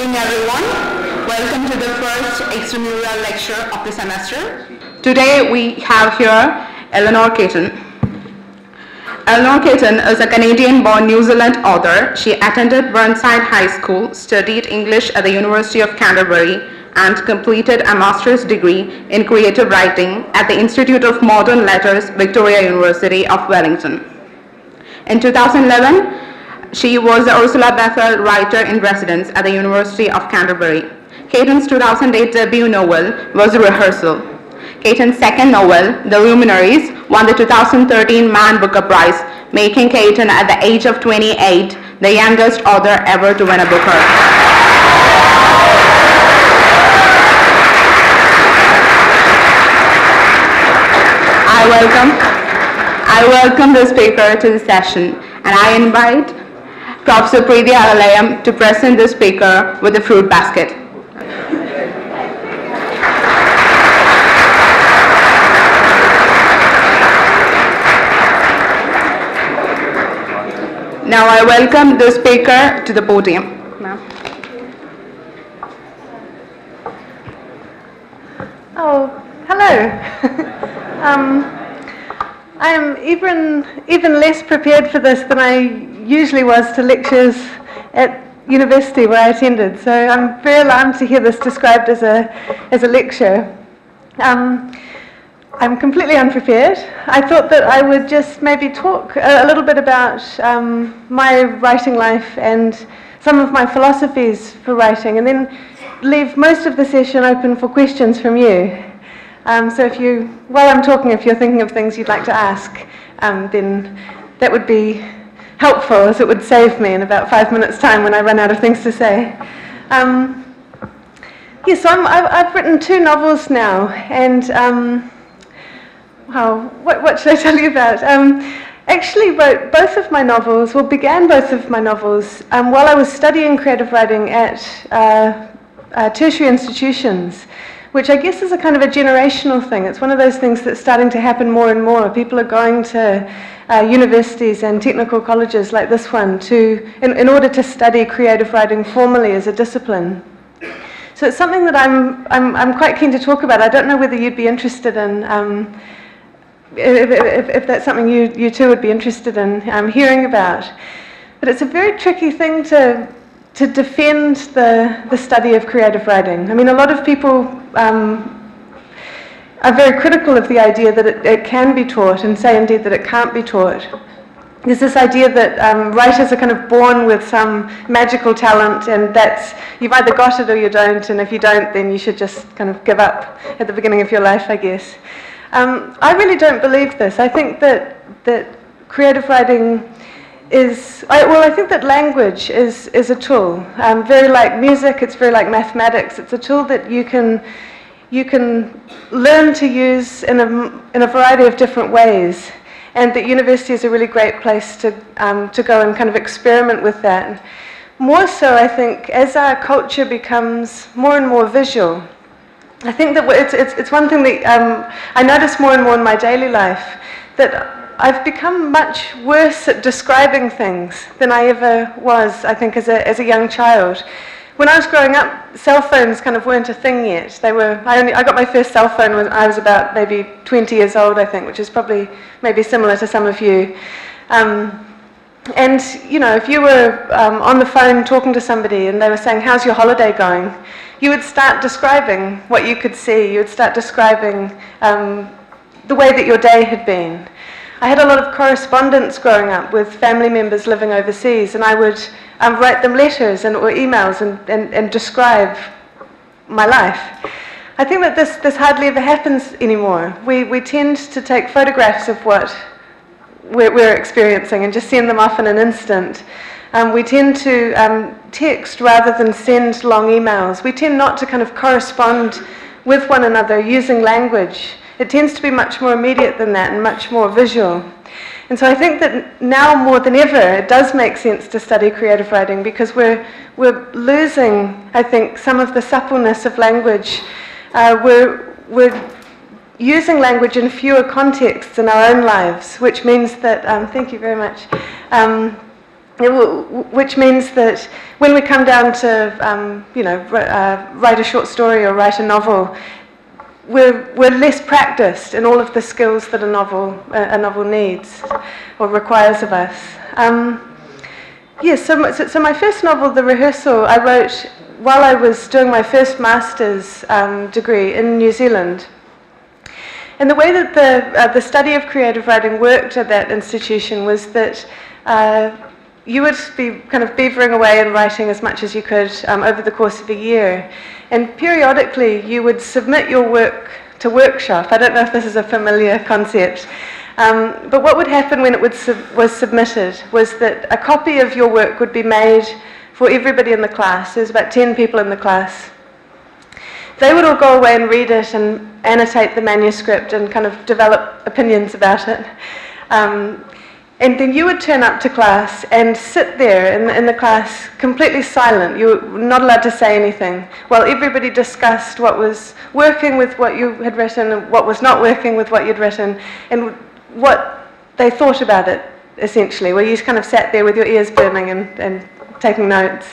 evening, everyone. Welcome to the first extramural lecture of the semester. Today we have here Eleanor Catton. Eleanor Catton is a Canadian-born New Zealand author. She attended Burnside High School, studied English at the University of Canterbury, and completed a master's degree in creative writing at the Institute of Modern Letters, Victoria University of Wellington. In 2011, she was the Ursula Bethel Writer-in-Residence at the University of Canterbury. Catton's 2008 debut novel was Rehearsal. Catton's second novel, The Luminaries, won the 2013 Man Booker Prize, making Catton, at the age of 28, the youngest author ever to win a Booker. I welcome the speaker to the session, and I invite Professor Preeti Alalayam to present the speaker with a fruit basket. Now I welcome the speaker to the podium. Oh, hello. I'm even less prepared for this than I usually was to lectures at university where I attended, so I'm very alarmed to hear this described as a lecture. I'm completely unprepared. I thought that I would just maybe talk a little bit about my writing life and some of my philosophies for writing, and then leave most of the session open for questions from you. So if you, while I'm talking, if you're thinking of things you'd like to ask, then that would be helpful, as it would save me in about 5 minutes' time when I run out of things to say. Yes, so I've written 2 novels now, and wow, what should I tell you about? Actually wrote both of my novels, well, began both of my novels while I was studying creative writing at tertiary institutions, which I guess is a kind of a generational thing. It's one of those things that's starting to happen more and more. People are going to universities and technical colleges like this one in order to study creative writing formally as a discipline. So it's something that I'm quite keen to talk about. I don't know whether you'd be interested in, if that's something you too would be interested in hearing about. But it's a very tricky thing to defend the study of creative writing. I mean, a lot of people are very critical of the idea that it can be taught, and say indeed that it can't be taught. There's this idea that writers are kind of born with some magical talent, and that's, you've either got it or you don't, and if you don't, then you should just kind of give up at the beginning of your life, I guess. I really don't believe this. I think that creative writing is, I think that language is a tool. Very like music, it's very like mathematics. It's a tool that you can learn to use in a variety of different ways, and that university is a really great place to go and kind of experiment with that. More so, I think, as our culture becomes more and more visual. I think that it's one thing that I notice more and more in my daily life, that I've become much worse at describing things than I ever was, I think, as a young child. When I was growing up, cell phones kind of weren't a thing yet. I got my first cell phone when I was about maybe 20 years old, I think, which is probably maybe similar to some of you. And, you know, if you were on the phone talking to somebody and they were saying, "How's your holiday going?" you would start describing what you could see. You would start describing the way that your day had been. I had a lot of correspondence growing up with family members living overseas, and I would write them letters or emails and describe my life. I think that this hardly ever happens anymore. We tend to take photographs of what we're experiencing and just send them off in an instant. We tend to text rather than send long emails. We tend not to kind of correspond with one another using language. It tends to be much more immediate than that and much more visual. And so I think that now more than ever it does make sense to study creative writing, because we're losing, I think, some of the suppleness of language. We're using language in fewer contexts in our own lives, which means that, thank you very much, which means that when we come down to, write a short story or write a novel, we're less practiced in all of the skills that a novel needs or requires of us. So my first novel, The Rehearsal, I wrote while I was doing my first master's degree in New Zealand. And the way that the study of creative writing worked at that institution was that you would be kind of beavering away and writing as much as you could over the course of a year. And periodically you would submit your work to workshop. I don't know if this is a familiar concept. But what would happen when it was submitted was that a copy of your work would be made for everybody in the class. There's about 10 people in the class. They would all go away and read it and annotate the manuscript and kind of develop opinions about it. And then you would turn up to class and sit there in the class completely silent. You were not allowed to say anything while everybody discussed what was working with what you had written and what was not working with what you'd written and what they thought about it, essentially, where you kind of sat there with your ears burning and taking notes.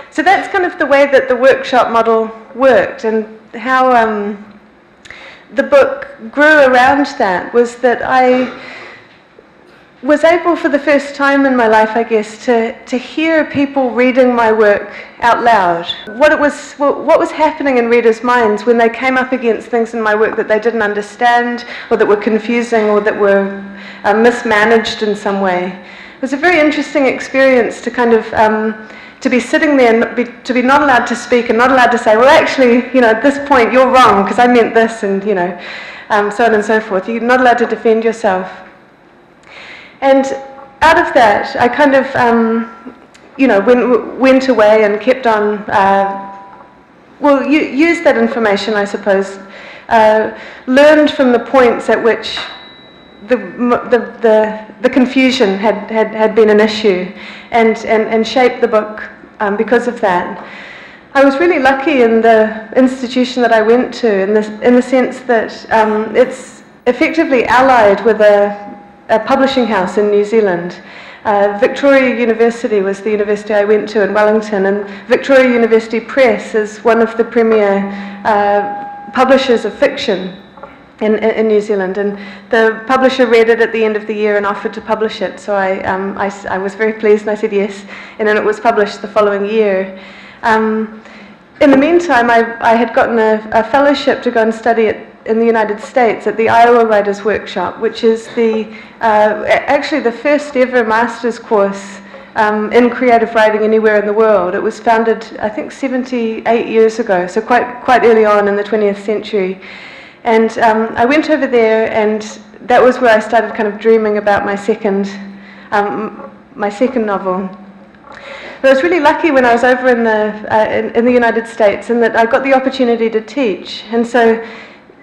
So that's kind of the way that the workshop model worked, and how the book grew around that was that I was able for the first time in my life, I guess, to hear people reading my work out loud. What was happening in readers' minds when they came up against things in my work that they didn't understand, or that were confusing, or that were mismanaged in some way. It was a very interesting experience to kind of to be sitting there and to be not allowed to speak and not allowed to say, well, actually, at this point you're wrong because I meant this, and so on and so forth. You're not allowed to defend yourself. And out of that, I kind of, went away and kept on, used that information, I suppose, learned from the points at which the confusion had been an issue, and shaped the book because of that. I was really lucky in the institution that I went to, in the sense that it's effectively allied with a publishing house in New Zealand. Victoria University was the university I went to in Wellington, and Victoria University Press is one of the premier publishers of fiction in New Zealand, and the publisher read it at the end of the year and offered to publish it, so I was very pleased and I said yes, and then it was published the following year. In the meantime, I had gotten a fellowship to go and study in the United States at the Iowa Writers Workshop, which is actually the first ever master's course in creative writing anywhere in the world. It was founded, I think, 78 years ago, so quite early on in the 20th century. And I went over there, and that was where I started kind of dreaming about my second novel. But I was really lucky when I was over in the United States, and that I got the opportunity to teach. And so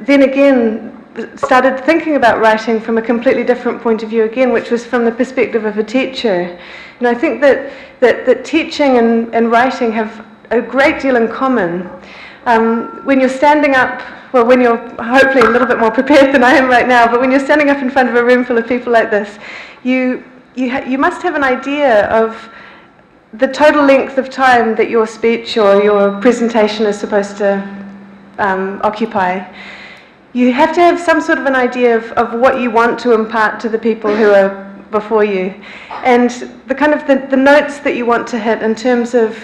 then again started thinking about writing from a completely different point of view again, which was from the perspective of a teacher. And I think that teaching and writing have a great deal in common. When you're standing up, well, when you're hopefully a little bit more prepared than I am right now, but when you're standing up in front of a room full of people like this, you must have an idea of the total length of time that your speech or your presentation is supposed to occupy. You have to have some sort of an idea of what you want to impart to the people who are before you, and the kind of the notes that you want to hit in terms of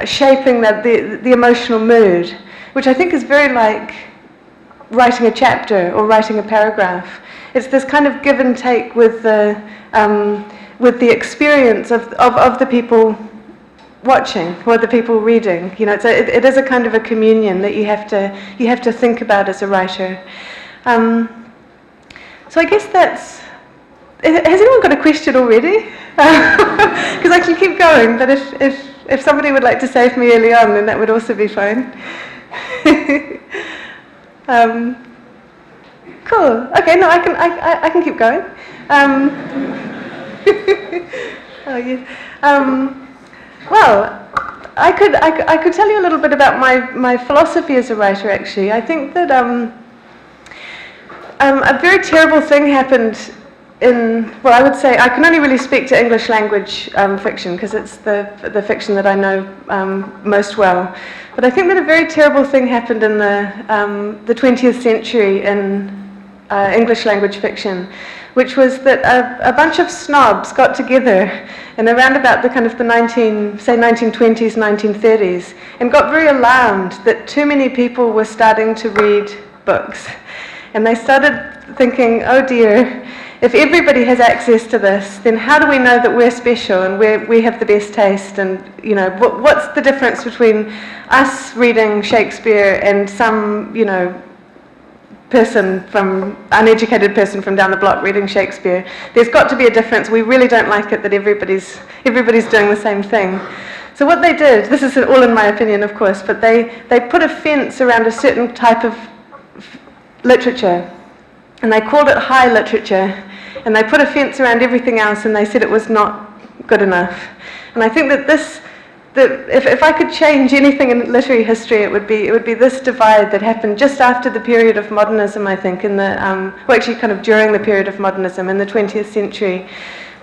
shaping the emotional mood, which I think is very like writing a chapter or writing a paragraph. It's this kind of give and take with the experience of the people watching or the people reading. It is a kind of a communion that you have to think about as a writer. So I guess that's. Has anyone got a question already? Because I can keep going, but if somebody would like to save me early on, then that would also be fine. Cool. Okay. No, I can keep going. Oh yes. Well, I could tell you a little bit about my philosophy as a writer. Actually, I think that a very terrible thing happened well, I would say I can only really speak to English language fiction because it's the fiction that I know most well. But I think that a very terrible thing happened in the 20th century in English language fiction, which was that a bunch of snobs got together and around about the kind of the 1920s, 1930s, and got very alarmed that too many people were starting to read books. And they started thinking, oh dear, if everybody has access to this, then how do we know that we're special and we have the best taste? And, you know, what's the difference between us reading Shakespeare and some, you know, uneducated person from down the block reading Shakespeare? There's got to be a difference. We really don't like it that everybody's doing the same thing. So what they did, this is all in my opinion, of course, but they put a fence around a certain type of literature, and they called it high literature, and they put a fence around everything else, and they said it was not good enough. And I think that if I could change anything in literary history, it would be this divide that happened just after the period of modernism, I think, well, actually kind of during the period of modernism in the 20th century,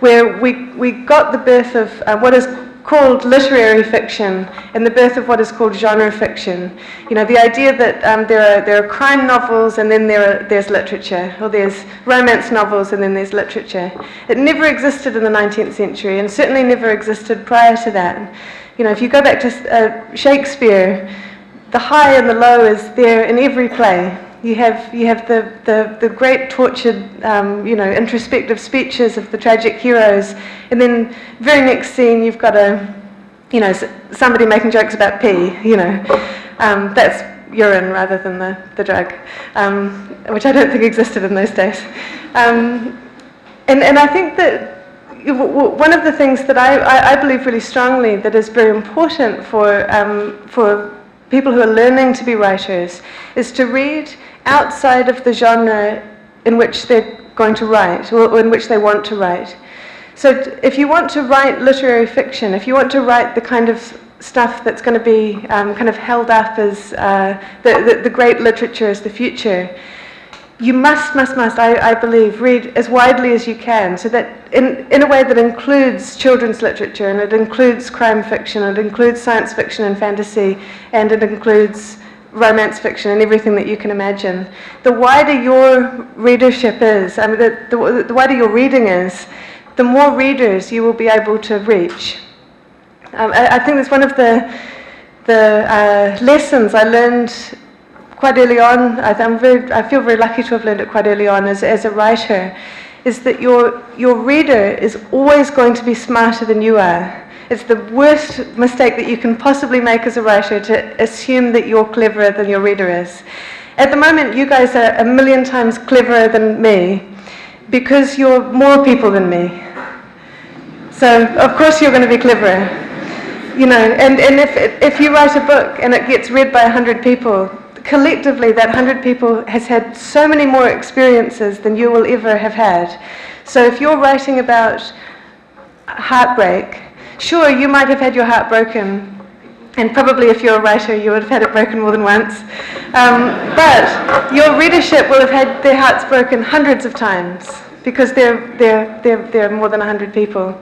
where we got the birth of what is called literary fiction and the birth of what is called genre fiction. You know, the idea that there are crime novels and then there's literature, or there's romance novels and then there's literature. It never existed in the 19th century, and certainly never existed prior to that. You know, if you go back to Shakespeare, the high and the low is there in every play. You have the great tortured, you know, introspective speeches of the tragic heroes, and then very next scene you've got somebody making jokes about pee. You know, that's urine rather than the drug, which I don't think existed in those days. And I think that one of the things that I believe really strongly that is very important for people who are learning to be writers is to read outside of the genre in which they're going to write, or in which they want to write. So if you want to write literary fiction, if you want to write the kind of stuff that's going to be kind of held up as the great literature as the future, you must, I believe, read as widely as you can, so that in a way that includes children's literature, and it includes crime fiction, and it includes science fiction and fantasy, and it includes romance fiction and everything that you can imagine. The wider your readership is, I mean, the wider your reading is, the more readers you will be able to reach. I think that's one of the lessons I learned quite early on. I feel very lucky to have learned it quite early on as a writer, is that your reader is always going to be smarter than you are. It's the worst mistake that you can possibly make as a writer, to assume that you're cleverer than your reader is. At the moment, you guys are a million times cleverer than me because you're more people than me. So, of course, you're going to be cleverer. You know, and if you write a book and it gets read by 100 people, collectively that 100 people has had so many more experiences than you will ever have had. So if you're writing about heartbreak, sure, you might have had your heart broken, and probably if you're a writer you would have had it broken more than once, but your readership will have had their hearts broken hundreds of times, because they're more than 100 people.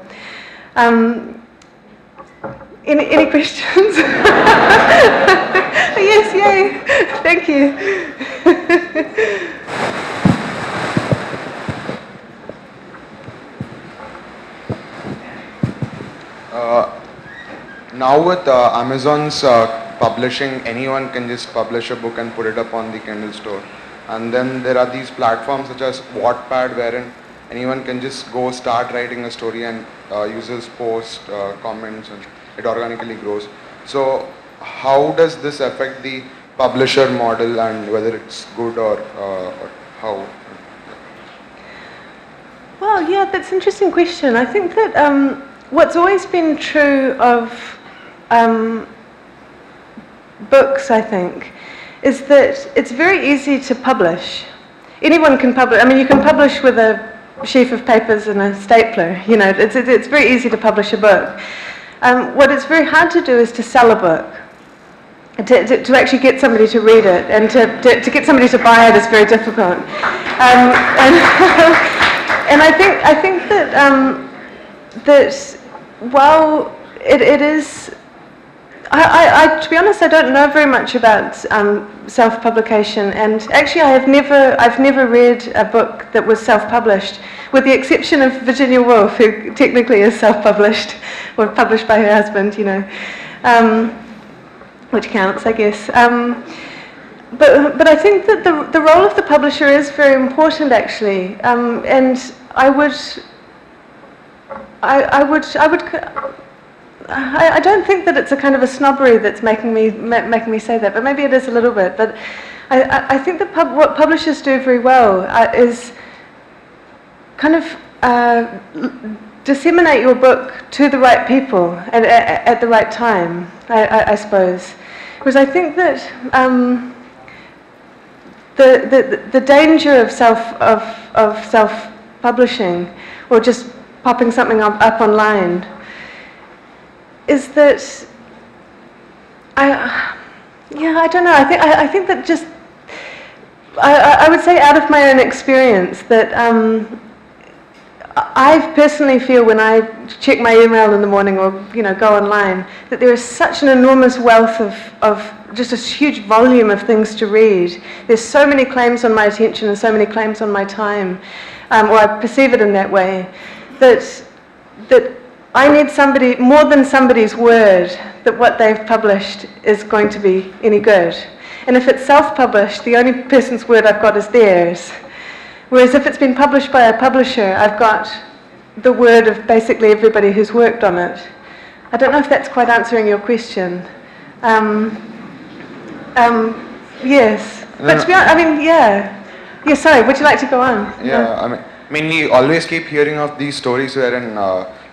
Any questions? Yes, yay. Thank you. Now with Amazon's publishing, anyone can just publish a book and put it up on the Kindle store. And then there are these platforms such as Wattpad, wherein anyone can just go start writing a story, and users post comments, and it organically grows. So how does this affect the publisher model, and whether it's good or how? Well, yeah, that's an interesting question. I think that what's always been true of books, I think, is that it's very easy to publish. Anyone can publish. I mean, you can publish with a sheaf of papers and a stapler. You know, it's very easy to publish a book. What it's very hard to do is to sell a book. To actually get somebody to read it, and to get somebody to buy it is very difficult. And I think that that while it is, to be honest, I don't know very much about self-publication, and actually I've never read a book that was self-published, with the exception of Virginia Woolf, who technically is self-published, or published by her husband, you know, which counts, I guess. But I think that the role of the publisher is very important, actually, and I don't think that it's a kind of a snobbery that's making me say that, but maybe it is a little bit. But I think that what publishers do very well is kind of disseminate your book to the right people at the right time, I suppose. Because I think that the danger of self-publishing, or just popping something up online, is that I don't know. I think that just I would say, out of my own experience, that I personally feel when I check my email in the morning, or go online, that there is such an enormous wealth of just a huge volume of things to read. There's so many claims on my attention and so many claims on my time, or I perceive it in that way, that I need somebody, more than somebody's word, that what they've published is going to be any good. And if it's self-published, the only person's word I've got is theirs. Whereas if it's been published by a publisher, I've got the word of basically everybody who's worked on it. I don't know if that's quite answering your question. Yes. But to be honest, I mean, yeah. Yeah, sorry, would you like to go on? Yeah, I mean, we always keep hearing of these stories wherein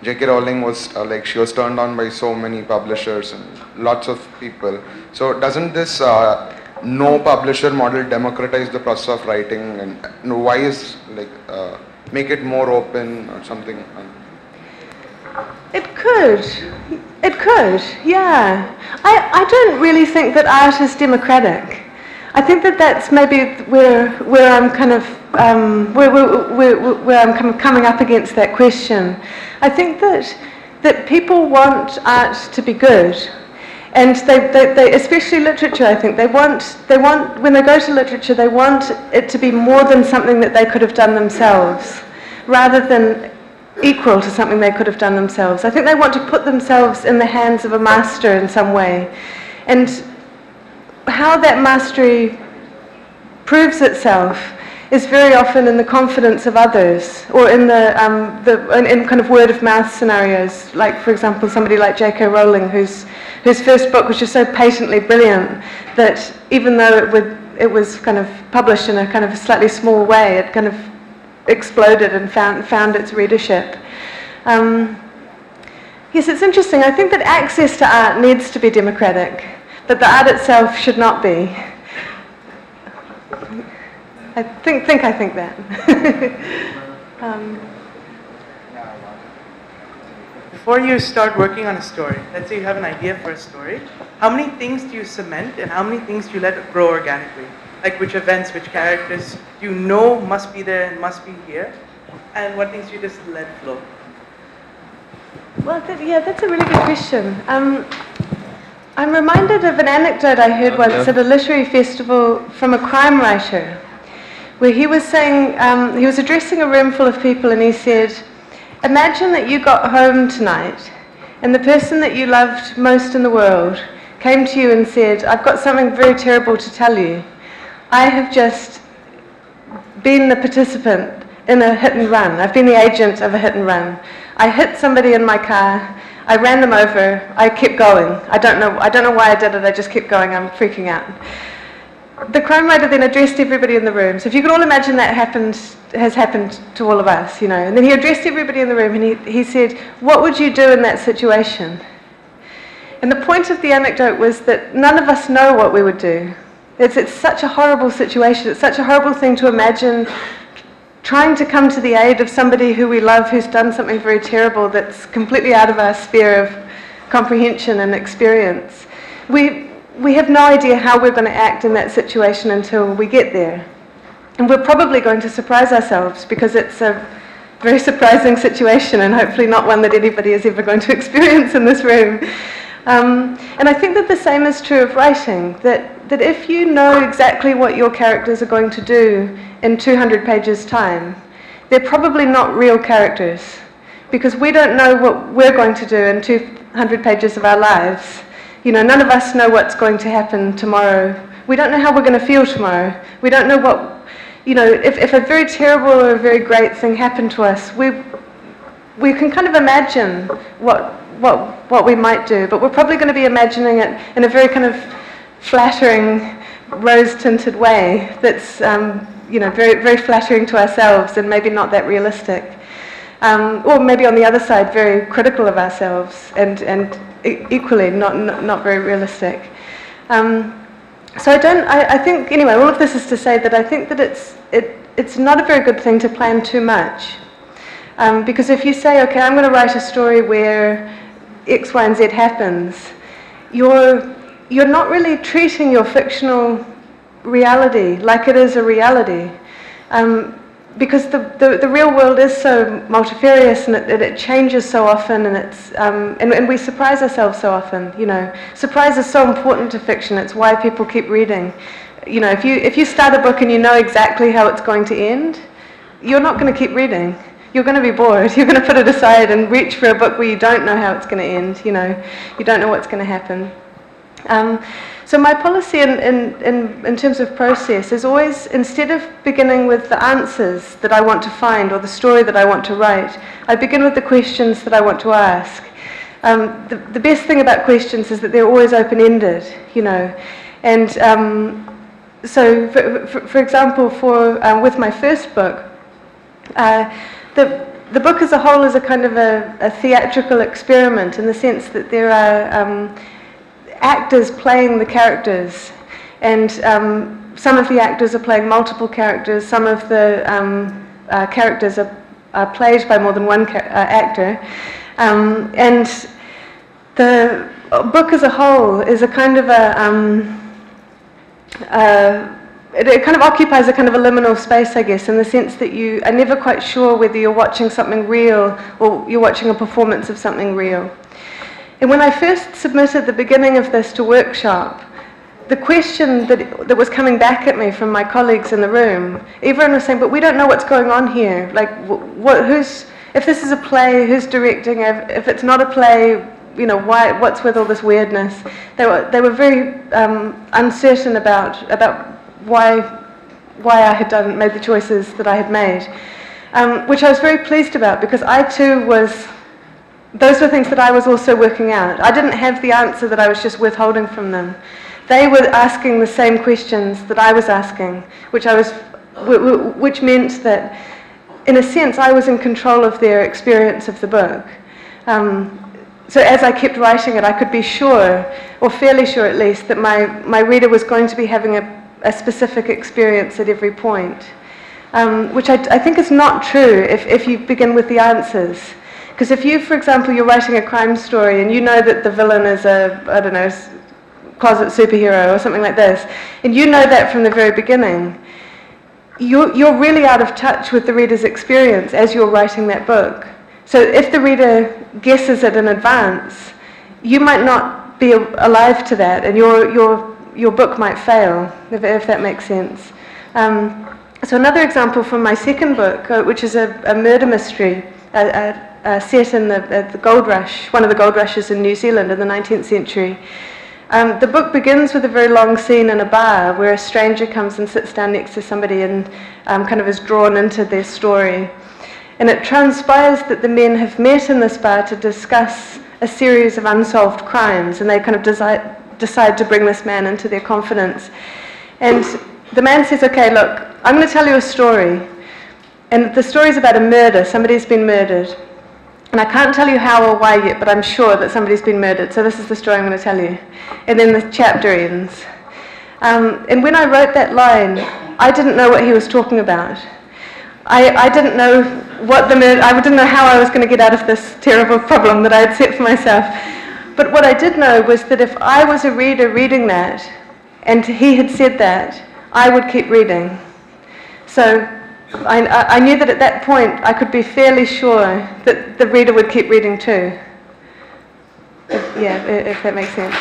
J.K. Rowling was, she was turned on by so many publishers and lots of people. So doesn't this no publisher model democratize the process of writing, and why is, make it more open or something? It could, yeah. I don't really think that art is democratic. I think that that's maybe where I'm kind of where I'm kind of coming up against that question. I think that people want art to be good, and they especially literature. I think they want when they go to literature, they want it to be more than something that they could have done themselves, rather than equal to something they could have done themselves. I think they want to put themselves in the hands of a master in some way, and how that mastery proves itself is very often in the confidence of others, or in in kind of word of mouth scenarios. Like, for example, somebody like J.K. Rowling, whose first book was just so patently brilliant that even though it was kind of published in a kind of a slightly small way, it kind of exploded and found its readership. Yes, it's interesting. I think that access to art needs to be democratic, but the art itself should not be. I think that. Before you start working on a story, let's say you have an idea for a story, how many things do you cement and how many things do you let grow organically? Like which events, which characters do you know must be there and must be here, and what things do you just let flow? Well, that's a really good question. I'm reminded of an anecdote I heard once at a literary festival from a crime writer, where he was saying, he was addressing a room full of people, and he said, imagine that you got home tonight and the person that you loved most in the world came to you and said, I've got something very terrible to tell you. I have just been the participant in a hit and run. I've been the agent of a hit and run. I hit somebody in my car. I ran them over. I kept going. I don't know why I did it. I just kept going. I'm freaking out. The crime writer then addressed everybody in the room. So if you could all imagine that has happened to all of us, And then he addressed everybody in the room, and he said, what would you do in that situation? And the point of the anecdote was that none of us know what we would do. It's such a horrible situation. It's such a horrible thing to imagine trying to come to the aid of somebody who we love, who's done something very terrible that's completely out of our sphere of comprehension and experience. We have no idea how we're going to act in that situation until we get there. And we're probably going to surprise ourselves, because it's a very surprising situation, and hopefully not one that anybody is ever going to experience in this room. And I think that the same is true of writing, that if you know exactly what your characters are going to do in 200 pages' time, they're probably not real characters, because we don't know what we're going to do in 200 pages of our lives. You know, none of us know what's going to happen tomorrow. We don't know how we're going to feel tomorrow. We don't know what, you know, if a very terrible or a very great thing happened to us, we can kind of imagine what we might do, but we're probably going to be imagining it in a very kind of flattering, rose-tinted way that's, you know, very, very flattering to ourselves and maybe not that realistic. Or maybe on the other side, very critical of ourselves and equally not very realistic. So I think, anyway, all of this is to say that I think that it's not a very good thing to plan too much. Because if you say, okay, I'm going to write a story where X, Y, and Z happens, you're not really treating your fictional reality like it is a reality. Because the real world is so multifarious, and it changes so often, and and we surprise ourselves so often. You know, surprise is so important to fiction. It's why people keep reading. You know, if you start a book and you know exactly how it's going to end, you're not going to keep reading. You're going to be bored. You're going to put it aside and reach for a book where you don't know how it's going to end. You know, you don't know what's going to happen. So my policy in terms of process is always, instead of beginning with the answers that I want to find or the story that I want to write, I begin with the questions that I want to ask. The best thing about questions is that they're always open-ended, you know. And so, for example, with my first book, the book as a whole is a kind of a theatrical experiment, in the sense that there are actors playing the characters, and some of the actors are playing multiple characters, some of the characters are played by more than one actor, and the book as a whole is a kind of it kind of occupies a kind of a liminal space, I guess, in the sense that you are never quite sure whether you're watching something real or you're watching a performance of something real. And when I first submitted the beginning of this to workshop, the question that was coming back at me from my colleagues in the room, everyone was saying, but we don't know what's going on here. Like, if this is a play, who's directing? If it's not a play, you know, what's with all this weirdness? They were very uncertain about why I had made the choices that I had made, which I was very pleased about, because I too those were things that I was also working out. I didn't have the answer that I was just withholding from them. They were asking the same questions that I was asking, which meant that, in a sense, I was in control of their experience of the book. So as I kept writing it, I could be sure, or fairly sure at least, that my reader was going to be having a specific experience at every point, which I think is not true if you begin with the answers. Because if you, for example, you're writing a crime story and you know that the villain is I don't know, closet superhero or something like this, and you know that from the very beginning, you're really out of touch with the reader's experience as you're writing that book. So if the reader guesses it in advance, you might not be alive to that, and your book might fail, if that makes sense. So another example from my second book, which is a murder mystery, set in the gold rush, one of the gold rushes in New Zealand in the 19th century. The book begins with a very long scene in a bar where a stranger comes and sits down next to somebody and kind of is drawn into their story. And it transpires that the men have met in this bar to discuss a series of unsolved crimes, and they kind of decide to bring this man into their confidence. And the man says, okay, look, I'm going to tell you a story. And the story's about a murder. Somebody's been murdered. And I can't tell you how or why yet, but I'm sure that somebody's been murdered. So this is the story I'm going to tell you. And then the chapter ends. And when I wrote that line, I didn't know what he was talking about. I didn't know what I didn't know how I was going to get out of this terrible problem that I had set for myself. But what I did know was that if I was a reader reading that, and he had said that, I would keep reading. So I knew that at that point I could be fairly sure that the reader would keep reading too. If that makes sense.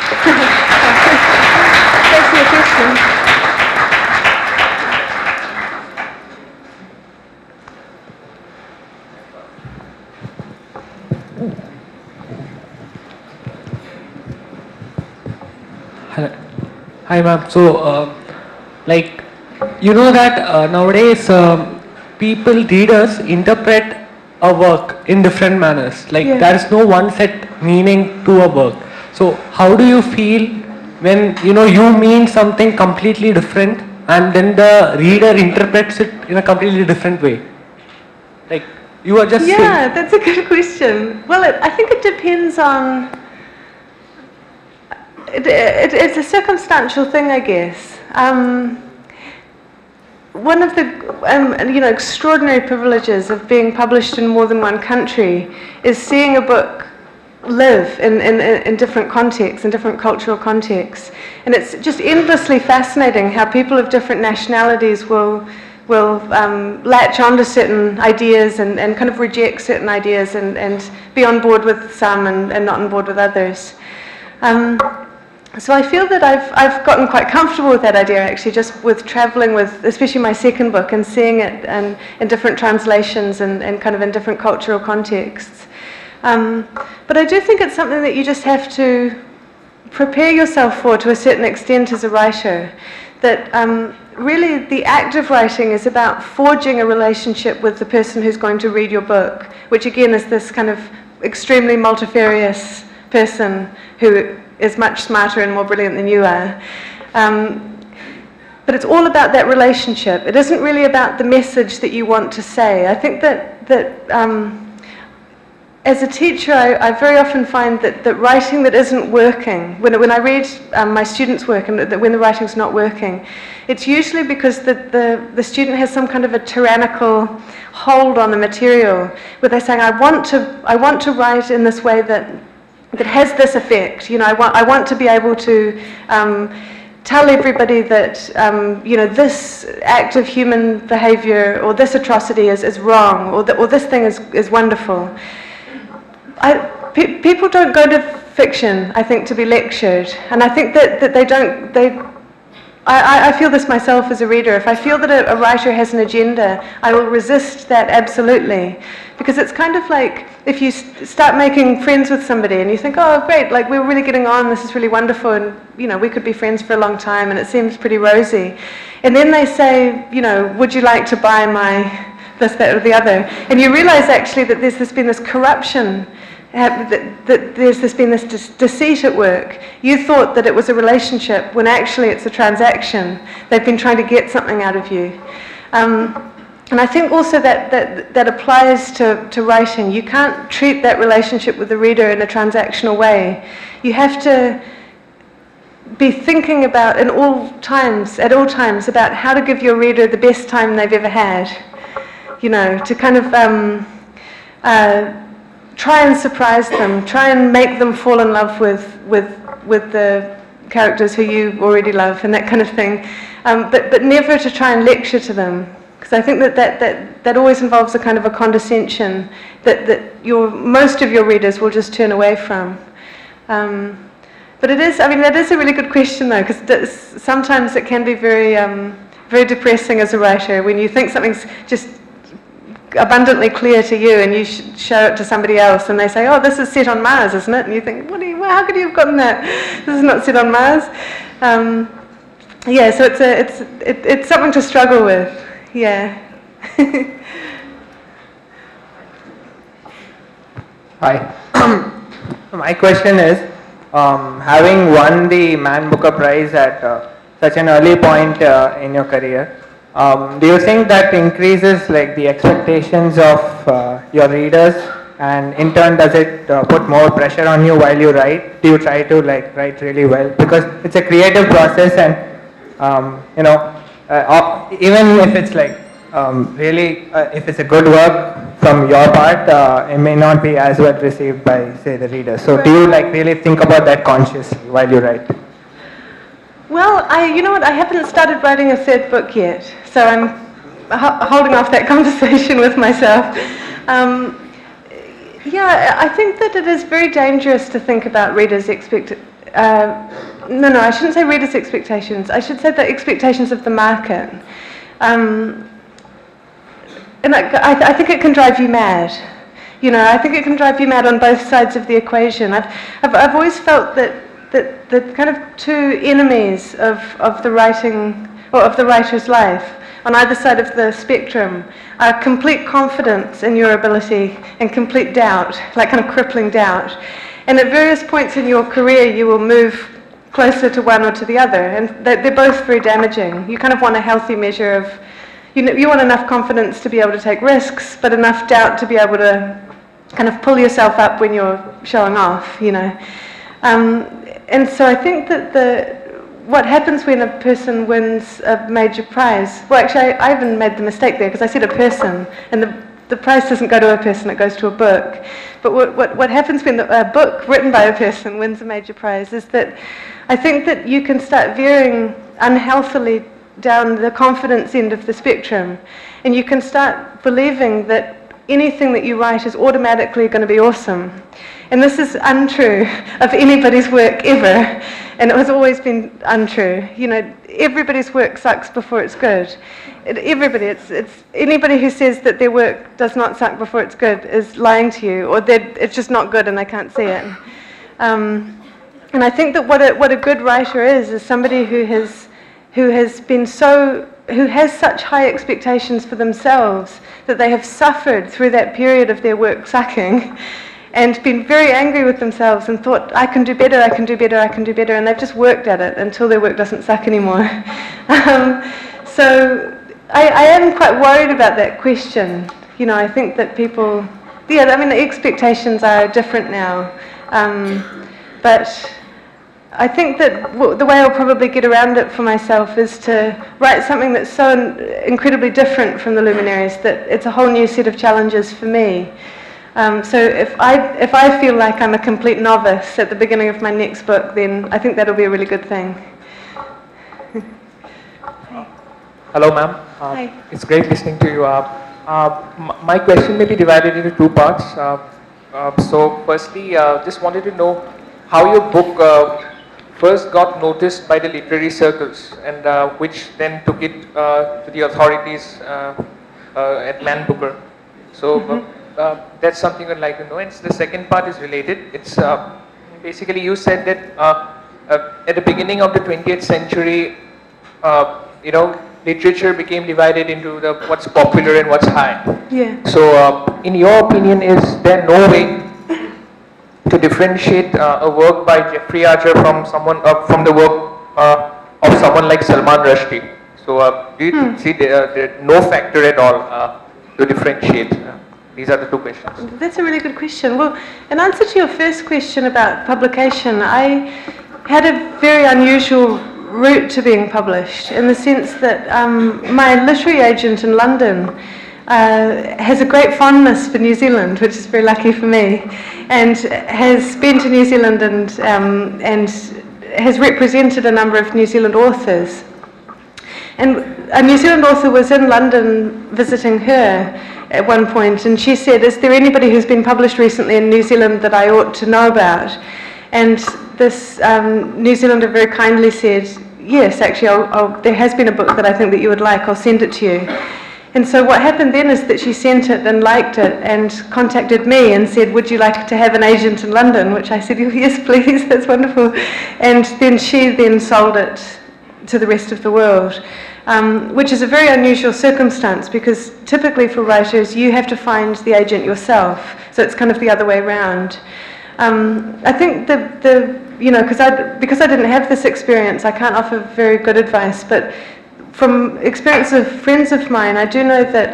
Thanks for your question. Hi ma'am. So, like, you know that nowadays readers interpret a work in different manners. Like, there is no one set meaning to a work. So, how do you feel when, you mean something completely different and then the reader interprets it in a completely different way? Like, you are just saying. That's a good question. Well, I think it depends on... It's a circumstantial thing, I guess. One of the extraordinary privileges of being published in more than one country is seeing a book live in different contexts, in different cultural contexts. And it's just endlessly fascinating how people of different nationalities will latch onto certain ideas and kind of reject certain ideas and be on board with some and not on board with others. So I feel that I've gotten quite comfortable with that idea, actually, just with traveling with, especially my second book, and seeing it in different translations and kind of in different cultural contexts. But I do think it's something that you just have to prepare yourself for to a certain extent as a writer. That really the act of writing is about forging a relationship with the person who's going to read your book, which again is this kind of extremely multifarious person who is much smarter and more brilliant than you are. But it's all about that relationship. It isn't really about the message that you want to say. I think that as a teacher, I very often find that writing that isn't working, when I read my students' work and that when the writing's not working, it's usually because the student has some kind of a tyrannical hold on the material, where they're saying, I want to write in this way that has this effect. I want to be able to tell everybody that this act of human behavior or this atrocity is wrong, or this thing is wonderful. People don't go to fiction, I think, to be lectured, and I think that they don't. I feel this myself as a reader. If I feel that a writer has an agenda, I will resist that absolutely. Because it's kind of like if you start making friends with somebody and you think, oh great, like we're really getting on, this is really wonderful, and we could be friends for a long time and it seems pretty rosy. And then they say, would you like to buy my this, that, or the other? And you realize actually that there's been this corruption, that there's been this deceit at work. You thought that it was a relationship when actually it's a transaction. They've been trying to get something out of you. And I think also that applies to writing. You can't treat that relationship with the reader in a transactional way. You have to be thinking about at all times, about how to give your reader the best time they've ever had. To kind of try and surprise them, try and make them fall in love with the characters who you already love and that kind of thing, but never to try and lecture to them, because I think that always involves a kind of a condescension that most of your readers will just turn away from. But that is a really good question though, because sometimes it can be very very depressing as a writer when you think something's just abundantly clear to you and you show it to somebody else and they say, oh, this is set on Mars, isn't it? And you think, how could you have gotten that? This is not set on Mars. So it's something to struggle with. Yeah. Hi. My question is, having won the Man Booker Prize at such an early point in your career, do you think that increases the expectations of your readers, and in turn does it put more pressure on you while you write? Do you try to write really well? Because it's a creative process, and even if it's if it's a good work from your part, it may not be as well received by, say, the reader. So do you really think about that consciously while you write? Well, you know what? I haven't started writing a third book yet, so holding off that conversation with myself. Yeah, I think that it is very dangerous to think about readers' I shouldn't say readers' expectations. I should say the expectations of the market. And I think it can drive you mad. You know, I think it can drive you mad on both sides of the equation. I've always felt that the kind of two enemies of the writing, or of the writer's life, on either side of the spectrum, are complete confidence in your ability and complete doubt, like kind of crippling doubt. And at various points in your career, you will move closer to one or to the other, and they're both very damaging. You kind of want a healthy measure of, you want enough confidence to be able to take risks, but enough doubt to be able to kind of pull yourself up when you're showing off, you know. And so I think that what happens when a person wins a major prize, well actually I even made the mistake there because I said a person, and the prize doesn't go to a person, it goes to a book. But what happens when a book written by a person wins a major prize is that I think that you can start veering unhealthily down the confidence end of the spectrum, and you can start believing that anything that you write is automatically going to be awesome. And this is untrue of anybody's work ever, and it has always been untrue. You know, everybody's work sucks before it's good. Anybody who says that their work does not suck before it's good is lying to you, or that it's just not good and they can't see it. And I think that what a good writer is somebody who has such high expectations for themselves that they have suffered through that period of their work sucking, and been very angry with themselves and thought, I can do better, I can do better, I can do better, and they've just worked at it until their work doesn't suck anymore. So I am quite worried about that question. You know, I think that people, yeah, I mean, the expectations are different now. But I think that the way I'll probably get around it for myself is to write something that's so incredibly different from the luminaries that it's a whole new set of challenges for me. So if I feel like I'm a complete novice at the beginning of my next book, then I think that'll be a really good thing. Hello, ma'am. Hi. It's great listening to you. My question may be divided into two parts. So firstly, just wanted to know how your book first got noticed by the literary circles, and which then took it to the authorities at Man Booker. So that's something I'd like to know. And the second part is related. It's basically you said that at the beginning of the 20th century, you know, literature became divided into what's popular and what's high. Yeah. So in your opinion, is there no way to differentiate a work by Jeffrey Archer from the work of someone like Salman Rushdie? So do you see there no factor at all to differentiate? These are the two questions. That's a really good question. Well, in answer to your first question about publication, I had a very unusual route to being published, in the sense that my literary agent in London has a great fondness for New Zealand, which is very lucky for me, and has been to New Zealand and has represented a number of New Zealand authors. And a New Zealand author was in London visiting her at one point, and she said, is there anybody who's been published recently in New Zealand that I ought to know about? And this New Zealander very kindly said, yes, actually, there has been a book that I think that you would like, I'll send it to you. And so what happened then is that she sent it and liked it and contacted me and said, would you like to have an agent in London? Which I said, oh, yes, please, that's wonderful. And then she sold it to the rest of the world, which is a very unusual circumstance, because typically for writers, you have to find the agent yourself. So it's kind of the other way around. I think because I didn't have this experience, I can't offer very good advice, but from experience of friends of mine, I do know that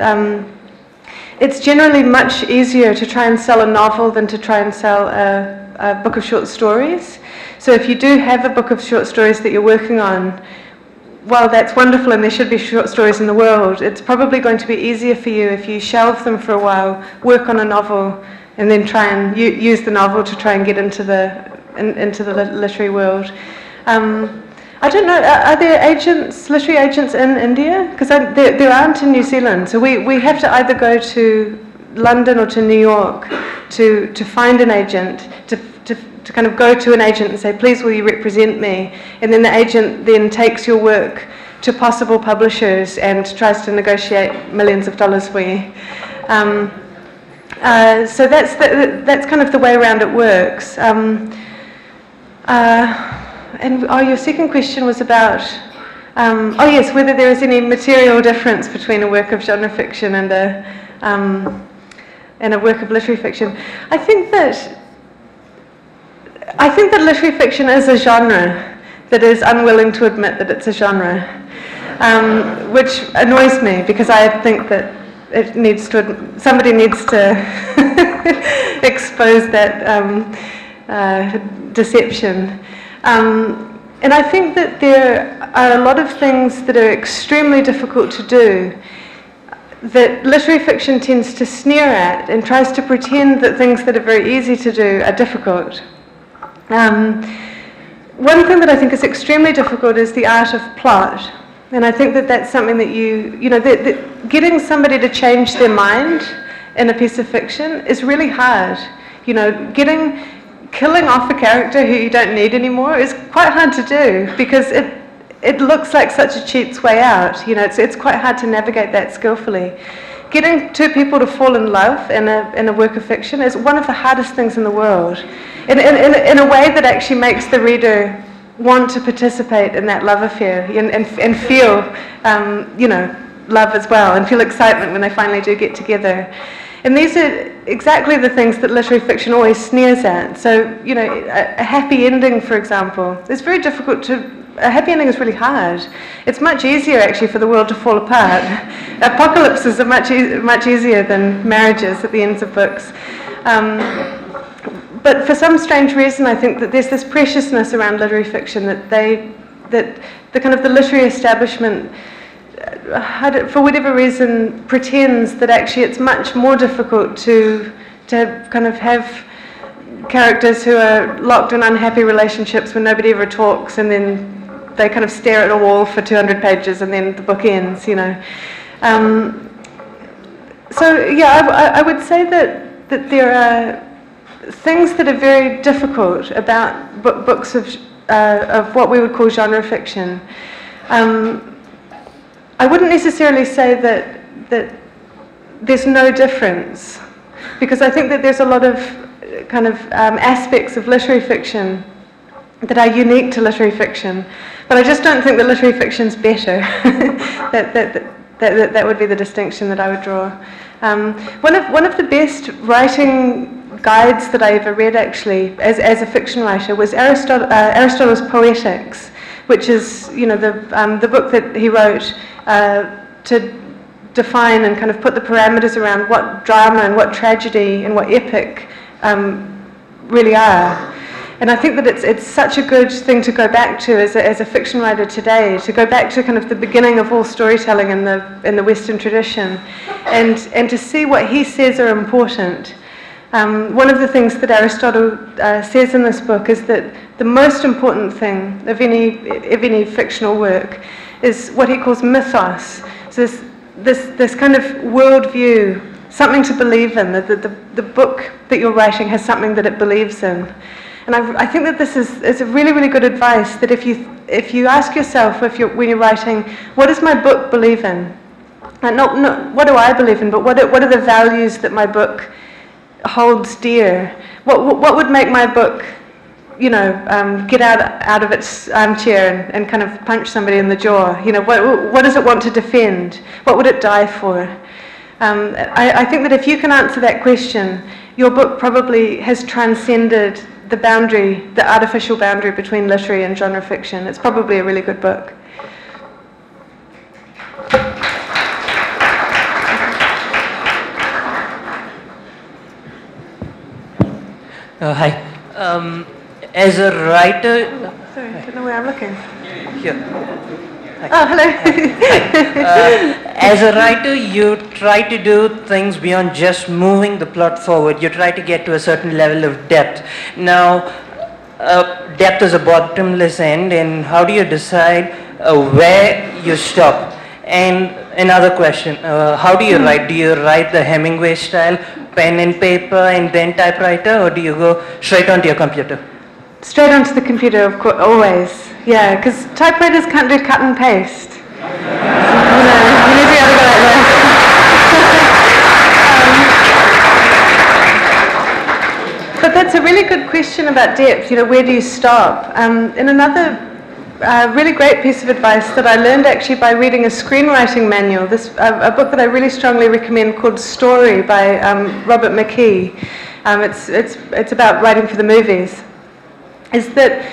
it's generally much easier to try and sell a novel than to try and sell a book of short stories. So if you do have a book of short stories that you're working on, well, that's wonderful, and there should be short stories in the world. It's probably going to be easier for you if you shelve them for a while, work on a novel, and then try and use the novel to try and get into the literary world. I don't know, are there agents, literary agents in India? Because there aren't in New Zealand, so we have to either go to London or to New York to find an agent, to kind of go to an agent and say, please will you represent me? And then the agent then takes your work to possible publishers and tries to negotiate millions of dollars for you. So that's kind of the way around it works. And your second question was about, oh yes, whether there is any material difference between a work of genre fiction and a work of literary fiction. I think that literary fiction is a genre that is unwilling to admit that it's a genre, which annoys me because I think that it needs to, somebody needs to expose that deception. And I think that there are a lot of things that are extremely difficult to do that literary fiction tends to sneer at and tries to pretend that things that are very easy to do are difficult. One thing that I think is extremely difficult is the art of plot. And I think that that's something that that getting somebody to change their mind in a piece of fiction is really hard. You know, killing off a character who you don't need anymore is quite hard to do because it looks like such a cheat's way out. You know, it's quite hard to navigate that skillfully. Getting two people to fall in love in a work of fiction is one of the hardest things in the world. In a way that actually makes the reader want to participate in that love affair and feel, love as well, and feel excitement when they finally do get together. And these are exactly the things that literary fiction always sneers at. So, you know, a happy ending, for example, is very difficult to. A happy ending is really hard. It's much easier, actually, for the world to fall apart. Apocalypses are much easier than marriages at the ends of books. But for some strange reason, I think that there's this preciousness around literary fiction that the kind of the literary establishment, for whatever reason, pretends that actually it's much more difficult to kind of have characters who are locked in unhappy relationships when nobody ever talks, and then they kind of stare at a wall for 200 pages, and then the book ends. You know. So yeah, I would say that there are things that are very difficult about books of what we would call genre fiction. I wouldn't necessarily say that there's no difference, because I think that there's a lot of kind of aspects of literary fiction that are unique to literary fiction, but I just don't think that literary fiction's better. That would be the distinction that I would draw. One of the best writing guides that I ever read, actually, as a fiction writer, was Aristotle's Poetics, which is, you know, the book that he wrote to define and kind of put the parameters around what drama and what tragedy and what epic really are. And I think that it's such a good thing to go back to as a fiction writer today, to go back to kind of the beginning of all storytelling in the Western tradition, and to see what he says are important. One of the things that Aristotle says in this book is that the most important thing of any fictional work is what he calls mythos. So this kind of worldview, something to believe in. The book that you're writing has something that it believes in. And I think that this is a really, really good advice, that if you ask yourself when you're writing, what does my book believe in? And not what do I believe in, but what are the values that my book holds dear? What would make my book, you know, get out of its armchair and kind of punch somebody in the jaw? You know, what does it want to defend? What would it die for? I think that if you can answer that question, your book probably has transcended the artificial boundary between literary and genre fiction. It's probably a really good book. Hi. As a writer... Sorry, I don't know where I'm looking. Here. Hi. Oh, hello. Hi. As a writer, you try to do things beyond just moving the plot forward. You try to get to a certain level of depth. Now, depth is a bottomless end, and how do you decide where you stop? And another question, how do you write? Do you write the Hemingway style, pen and paper and then typewriter, or do you go straight onto your computer? Straight onto the computer, of course, always. Yeah, because typewriters can't do cut and paste. You need to be able to go like that. But that's a really good question about depth. Where do you stop? In another really great piece of advice that I learned actually by reading a screenwriting manual, a book that I really strongly recommend called Story by Robert McKee. It's about writing for the movies. Is that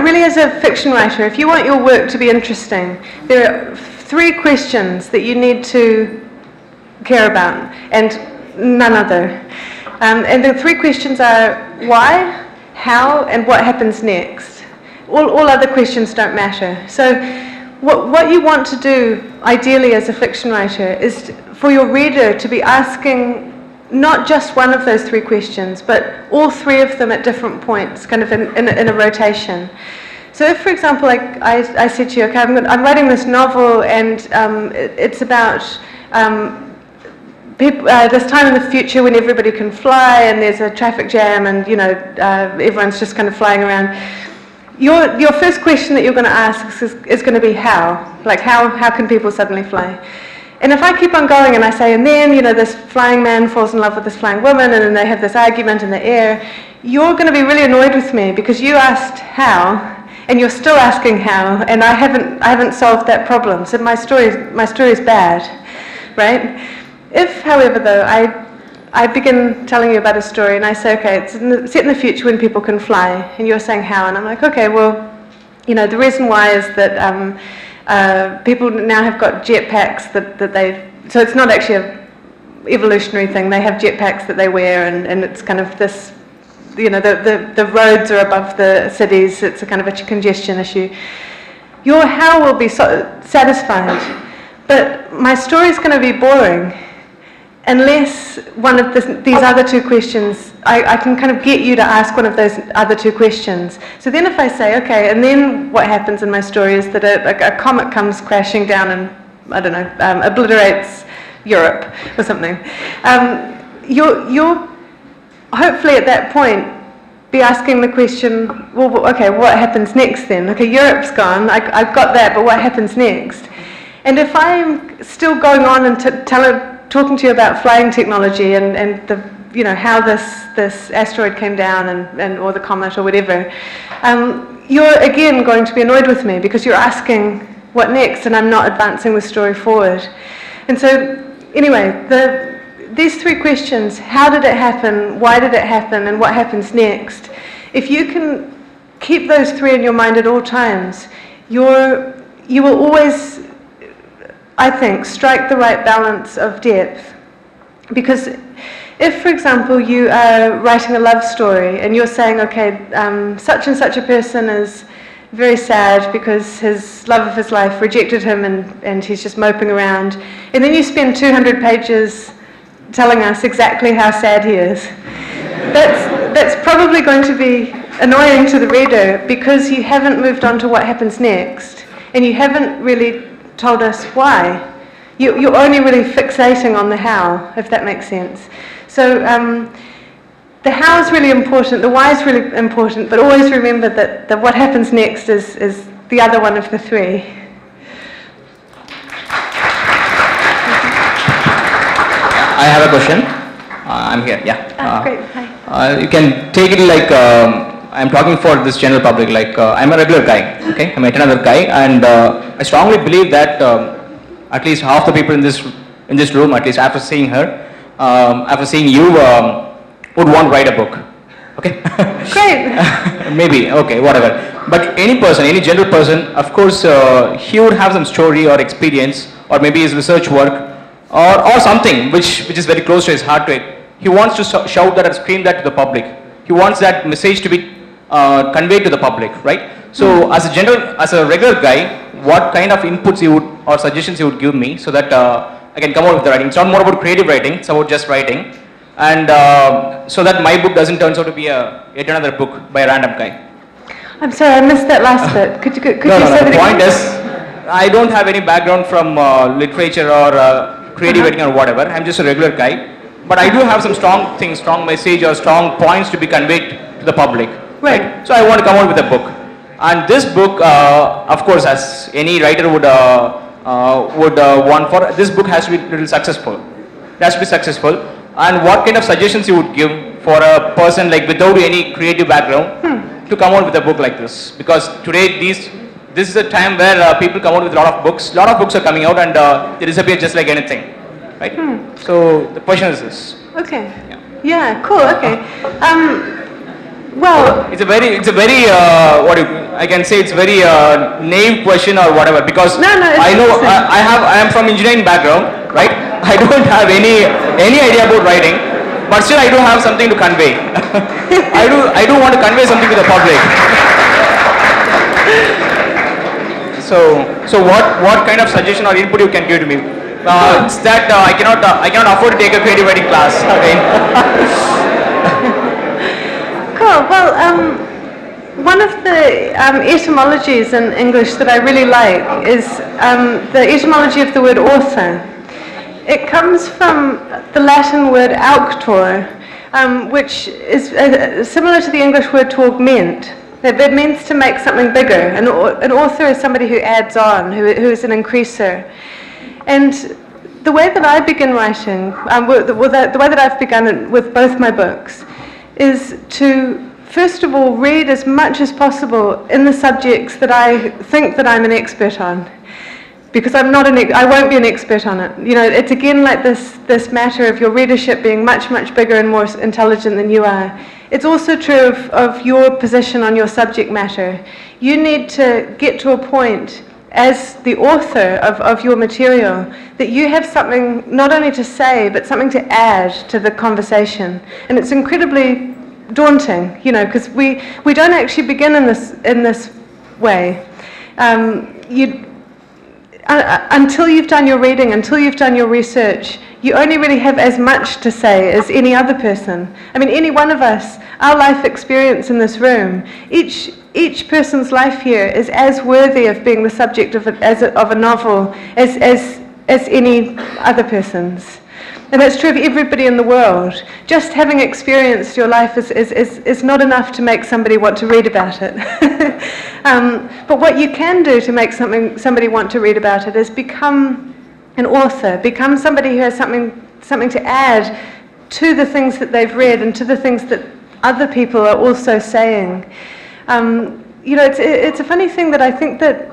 really, as a fiction writer, if you want your work to be interesting, there are 3 questions that you need to care about, and none other. And the 3 questions are why, how, and what happens next. All other questions don't matter. So what you want to do, ideally as a fiction writer, is for your reader to be asking not just one of those 3 questions, but all 3 of them at different points, kind of in a rotation. So if, for example, I said to you, okay, I'm writing this novel, and it's about this time in the future when everybody can fly and there's a traffic jam and everyone's just kind of flying around. Your first question that you're going to ask is going to be how. Like how can people suddenly fly? And if I keep on going and I say, and then this flying man falls in love with this flying woman, and then they have this argument in the air, you're going to be really annoyed with me because you asked how, and you're still asking how, and I haven't solved that problem. So my story is bad, right? If, however, though, I begin telling you about a story and I say, okay, it's set in the future when people can fly, and you're saying how, and I'm like, okay, well, the reason why is that people now have got jetpacks so it's not actually an evolutionary thing. They have jetpacks that they wear, and it's kind of this, the roads are above the cities. It's a kind of a congestion issue. Your how will be satisfied, but my story is going to be boring unless one of these other 2 questions, I can kind of get you to ask one of those other 2 questions. So then if I say, okay, and then what happens in my story is that a comet comes crashing down and, I don't know, obliterates Europe or something. You'll hopefully at that point be asking the question, well, okay, what happens next then? Okay, Europe's gone, I've got that, but what happens next? And if I'm still going on and talking to you about flying technology and the how this asteroid came down and or the comet or whatever, you're again going to be annoyed with me because you're asking what next, and I'm not advancing the story forward. And so anyway, these 3 questions: how did it happen, why did it happen, and what happens next? If you can keep those 3 in your mind at all times, you will always, I think, strike the right balance of depth. Because if, for example, you are writing a love story and you're saying, okay, such and such a person is very sad because his love of his life rejected him and he's just moping around, and then you spend 200 pages telling us exactly how sad he is, that's probably going to be annoying to the reader because you haven't moved on to what happens next, and you haven't really told us why. You're only really fixating on the how, if that makes sense. So the how is really important, the why is really important, but always remember that what happens next is the other one of the 3. I have a question. I'm here, yeah. Great, hi. You can take it like I'm talking for this general public, like I'm a regular guy, okay? I met another guy, and I strongly believe that at least half the people in this room, at least after seeing her, after seeing you, would want to write a book, okay? Great. Maybe, okay, whatever. But any person, any general person, of course, he would have some story or experience, or maybe his research work, or something which is very close to his heart to it. He wants to shout that and scream that to the public. He wants that message to be conveyed to the public, right? So as a regular guy, what kind of inputs you would, or suggestions you would give me so that I can come out with the writing? It's not more about creative writing, it's about just writing. and so that my book doesn't turn out to be yet another book by a random guy. I'm sorry, I missed that last bit. Could you say No, that the again? point is, I don't have any background from literature or creative writing or whatever. I'm just a regular guy. But I do have some strong things, strong message or strong points to be conveyed to the public. Right. So I want to come out with a book. And this book, of course, as any writer would want for, this book has to be little successful. It has to be successful. And what kind of suggestions you would give for a person like without any creative background to come out with a book like this? Because today this is a time where people come out with a lot of books. A lot of books are coming out and they disappear just like anything. Right? So the question is this. Okay. Yeah, cool, okay. Well, it's a very I can say it's very naive question or whatever, because I know I am from engineering background, right? I don't have any idea about writing, but still I do have something to convey. I do want to convey something to the public. So what kind of suggestion or input you can give to me? It's that I cannot afford to take a creative writing class again. Cool. Well, one of the etymologies in English that I really like is the etymology of the word author. It comes from the Latin word auctor, which is similar to the English word to augment. It means to make something bigger. An author is somebody who adds on, who is an increaser. And the way that I begin writing, the way that I've begun with both my books, is to first of all read as much as possible in the subjects that I think that I'm an expert on, because I won't be an expert on it. You know, it's again like this matter of your readership being much, much bigger and more intelligent than you are. It's also true of your position on your subject matter. You need to get to a point as the author of your material that you have something not only to say but something to add to the conversation, and it's incredibly daunting, you know, because we don't actually begin in this way. Until you've done your reading, until you've done your research, you only really have as much to say as any other person. I mean, any one of us, our life experience in this room, each person's life here is as worthy of being the subject of a novel as any other person's. And that's true of everybody in the world. Just having experienced your life is not enough to make somebody want to read about it. But what you can do to make somebody want to read about it is become an author, become somebody who has something to add to the things that they've read and to the things that other people are also saying. You know, it's a funny thing that I think that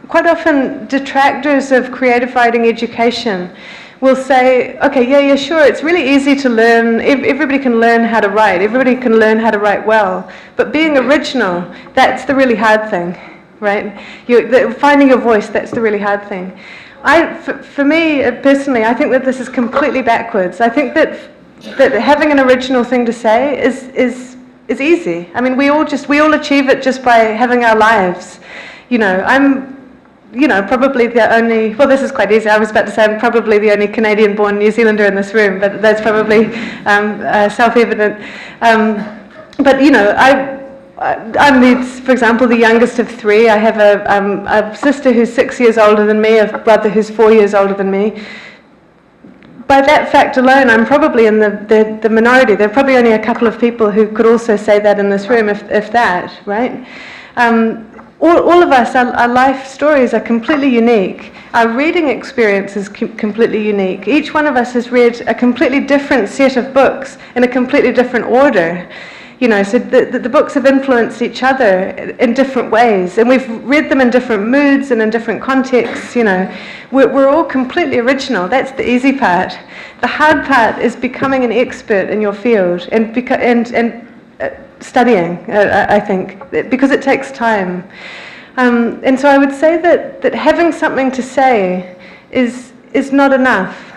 quite often detractors of creative writing education will say, okay, yeah, sure, it's really easy to learn, everybody can learn how to write, everybody can learn how to write well, but being original, that's the really hard thing, right? Finding your voice, that's the really hard thing. For me, personally, I think that this is completely backwards. I think that having an original thing to say is easy. I mean, we all achieve it just by having our lives. You know, I'm probably the only, well, this is quite easy. I was about to say I'm probably the only Canadian-born New Zealander in this room, but that's probably self-evident. But, you know, I'm, for example, the youngest of three. I have a sister who's 6 years older than me, a brother who's 4 years older than me. By that fact alone, I'm probably in the minority. There are probably only a couple of people who could also say that in this room, if that, right? All of us, our life stories are completely unique. Our reading experience is completely unique. Each one of us has read a completely different set of books in a completely different order. You know, so the books have influenced each other in different ways, and we've read them in different moods and in different contexts. You know, we're all completely original. That's the easy part. The hard part is becoming an expert in your field and studying, I think, because it takes time. And so I would say that having something to say is not enough.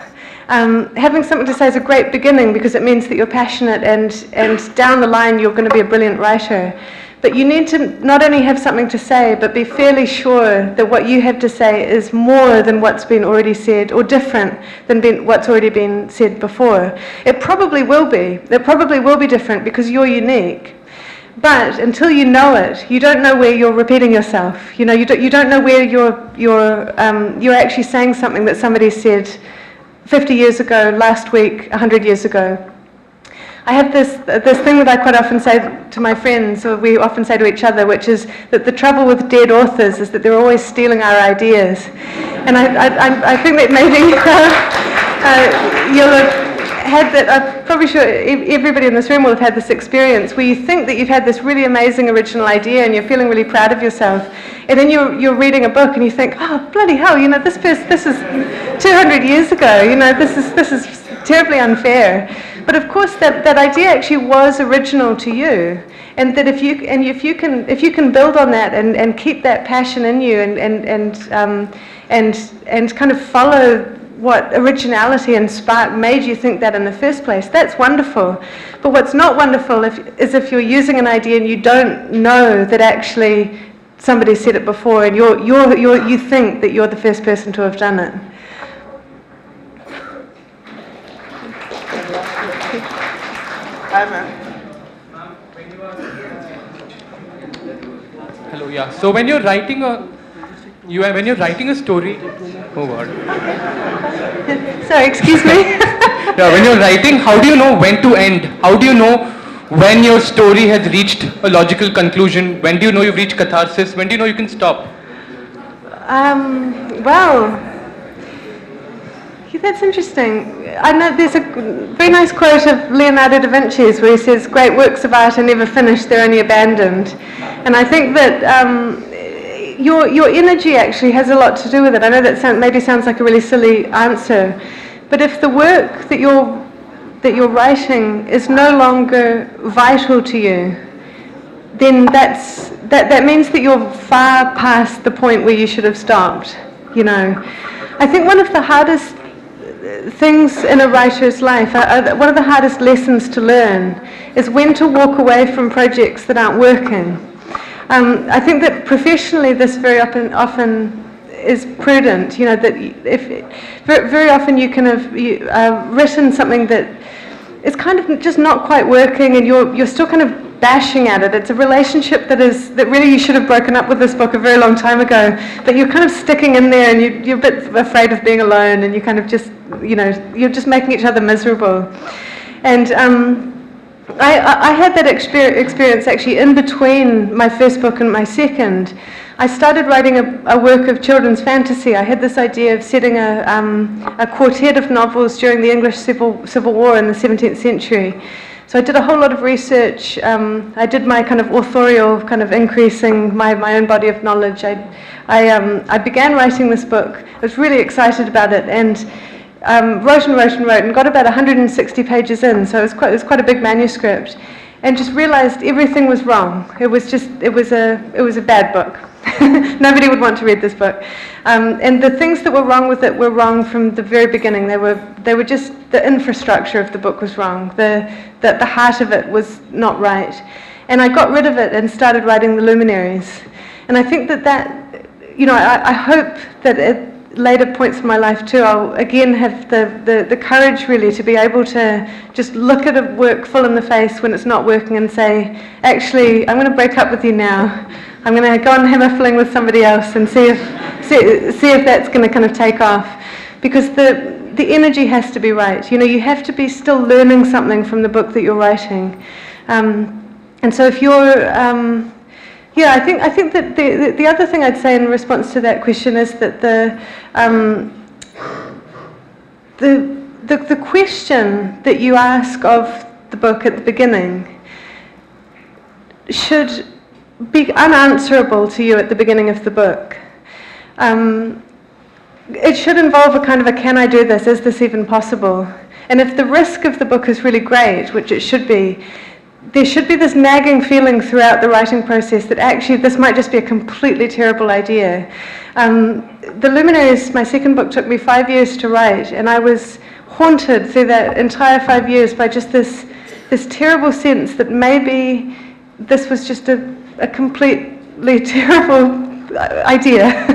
Having something to say is a great beginning because it means that you're passionate and down the line you're going to be a brilliant writer. But you need to not only have something to say, but be fairly sure that what you have to say is more than what's been already said, or different than what's already been said before. It probably will be. It probably will be different because you're unique. But until you know it, you don't know where you're repeating yourself. You know, you don't know where you're actually saying something that somebody said 50 years ago, last week, 100 years ago. I have this thing that I quite often say to my friends, or we often say to each other, which is that the trouble with dead authors is that they're always stealing our ideas. And I think that maybe you'll have had that. I'm probably sure everybody in this room will have had this experience where you think that you've had this really amazing original idea and you're feeling really proud of yourself, and then you're reading a book and you think, oh bloody hell, you know, this is 200 years ago, you know, this is terribly unfair. But of course, that idea actually was original to you, and that if you can build on that and keep that passion in you and kind of follow what originality and spark made you think that in the first place, that's wonderful. But what's not wonderful is if you're using an idea and you don't know that actually somebody said it before, and you think that you're the first person to have done it. Hello, yeah. So when you're writing a story, oh God. Sorry, excuse me. Yeah, when you're writing, how do you know when to end? How do you know when your story has reached a logical conclusion? When do you know you've reached catharsis? When do you know you can stop? Well, that's interesting. I know there's a very nice quote of Leonardo da Vinci's where he says, "Great works of art are never finished, they're only abandoned." And I think that your energy actually has a lot to do with it. I know that maybe sounds like a really silly answer, but if the work that you're writing is no longer vital to you, then that means that you're far past the point where you should have stopped. You know, I think one of the hardest things in a writer's life, one of the hardest lessons to learn, is when to walk away from projects that aren't working. I think that professionally this very often is prudent, you know, that very often you can have written something that is kind of just not quite working, and you're still kind of bashing at it. It's a relationship that really you should have broken up with this book a very long time ago, but you're kind of sticking in there, and you're a bit afraid of being alone, and you kind of just, you know, you're just making each other miserable. And I had that experience actually in between my first book and my second. I started writing a work of children's fantasy. I had this idea of setting a quartet of novels during the English Civil War in the 17th century. So I did a whole lot of research. I did my kind of authorial, kind of increasing my own body of knowledge. I began writing this book. I was really excited about it, and wrote and got about 160 pages in. So it was quite a big manuscript, and just realized everything was wrong. It was a bad book. Nobody would want to read this book. And the things that were wrong with it were wrong from the very beginning. They were just, the infrastructure of the book was wrong. The heart of it was not right. And I got rid of it and started writing the luminaries. And I think that you know, I hope that at later points in my life too, I'll again have the courage really to be able to just look at a work full in the face when it's not working and say, actually, I'm going to break up with you now. I'm going to go and have a fling with somebody else and see if that's going to kind of take off, because the energy has to be right. You know, you have to be still learning something from the book that you're writing, and so if you're yeah, I think that the other thing I'd say in response to that question is that the question that you ask of the book at the beginning should be unanswerable to you at the beginning of the book. It should involve a kind of a, can I do this? Is this even possible? And if the risk of the book is really great, which it should be, there should be this nagging feeling throughout the writing process that actually this might just be a completely terrible idea. The Luminaries, my second book, took me 5 years to write, and I was haunted through that entire 5 years by just this terrible sense that maybe this was just a completely terrible idea.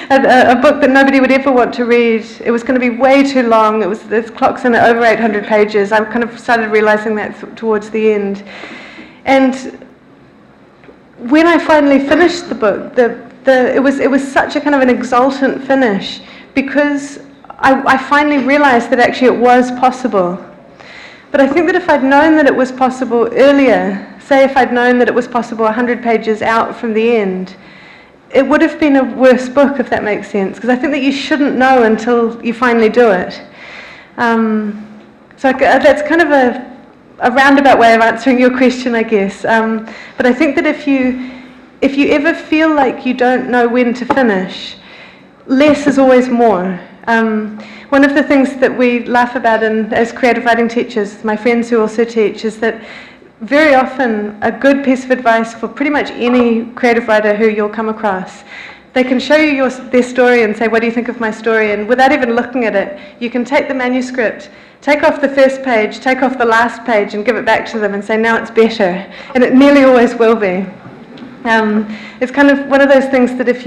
a book that nobody would ever want to read. It was going to be way too long. It clocks in at over 800 pages. I kind of started realizing that towards the end. And when I finally finished the book, it was such a kind of an exultant finish, because I finally realized that actually it was possible. But I think that if I'd known that it was possible earlier, say if I'd known that it was possible 100 pages out from the end, it would have been a worse book, if that makes sense, because I think that you shouldn't know until you finally do it. So that's kind of a roundabout way of answering your question, I guess. But I think that if you ever feel like you don't know when to finish, less is always more. One of the things that we laugh about as creative writing teachers, my friends who also teach, is that very often a good piece of advice for pretty much any creative writer who you'll come across, they can show you their story and say, what do you think of my story? And without even looking at it, you can take the manuscript, take off the first page, take off the last page, and give it back to them and say, now it's better. And it nearly always will be. It's kind of one of those things that if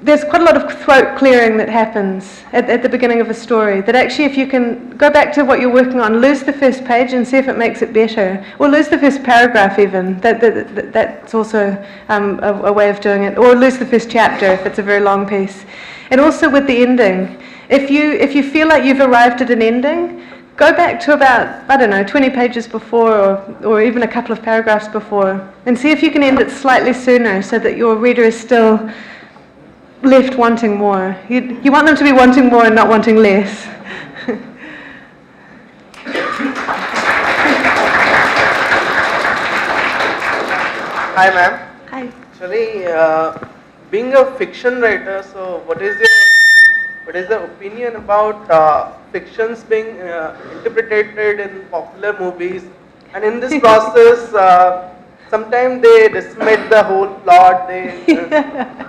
there's quite a lot of throat clearing that happens at the beginning of a story, that actually if you can go back to what you're working on, lose the first page and see if it makes it better, or lose the first paragraph even, that's also a way of doing it, or lose the first chapter if it's a very long piece. And also with the ending, if you feel like you've arrived at an ending, go back to about, 20 pages before, or even a couple of paragraphs before, and see if you can end it slightly sooner so that your reader is still left wanting more. You want them to be wanting more and not wanting less. Hi, ma'am. Hi. Actually, being a fiction writer, so what is the opinion about fictions being interpreted in popular movies, and in this process, sometimes they dismiss the whole plot. They